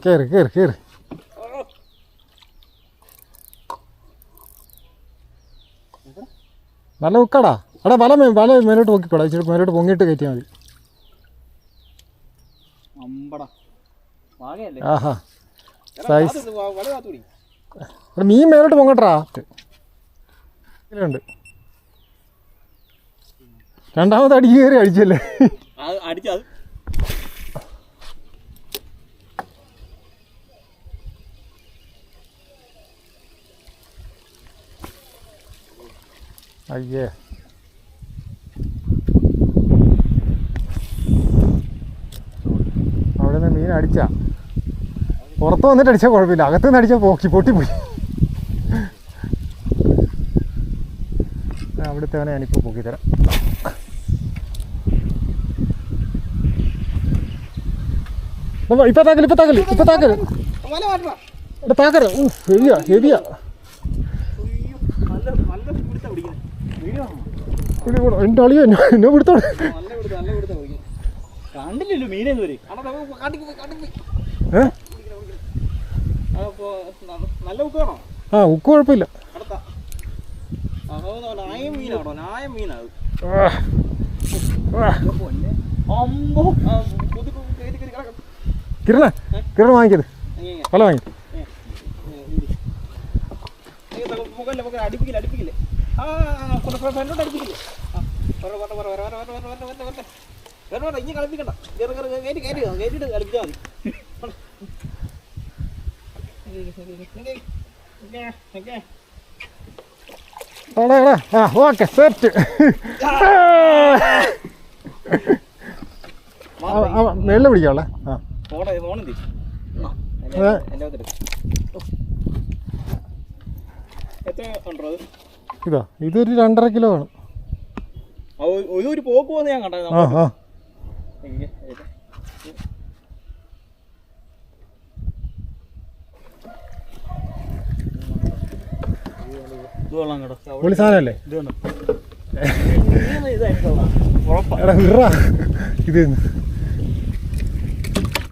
കയറി കയറി കയറി. നല്ല ഉക്കാടാ. എടാ വല മേലോട്ട് പൊക്കിക്കോടാ. ഇച്ചിരി മേലോട്ട് പൊങ്ങിയിട്ട് കയറ്റിയാൽ മതി. ആഹാ സൈസ്. എടാ മീൻ മേലോട്ട് പൊങ്ങട്ടാ. ഉണ്ട്. രണ്ടാമത് അടി കയറി അടിച്ചല്ലേ. അയ്യേ അവിടെ നിന്ന് മീൻ അടിച്ചാ. പുറത്ത് വന്നിട്ട് അടിച്ചാൽ കുഴപ്പമില്ല, അകത്തുനിന്ന് അടിച്ചാൽ പൊട്ടിപ്പോയി. അവിടുത്തെ ഞാനിപ്പോൾ പൊക്കിത്തരാം. ഇപ്പൊ താക്കല് ഇവിടെ താക്കര്. ഹെവിയാ. എൻ്റെ അളിയോ എന്നെ പിടുത്തോളൂ. ആ ഉക്ക് കുഴപ്പമില്ല. കിരണ വാങ്ങിക്കത് പല വാങ്ങി. അടുപ്പിക്കില്ലേ ഇനി കളിപ്പിക്കണ്ട. കളിപ്പിച്ചാൽ മതി. Okay set. വെള്ളം പിടിക്കാളെ. ഇതൊരു 2.5 കിലോ ആണ്. ഒരു പോക്ക് പോകുന്ന ഞാൻ കണ്ടത്. പൊളി സാധനല്ലേ ഇത്.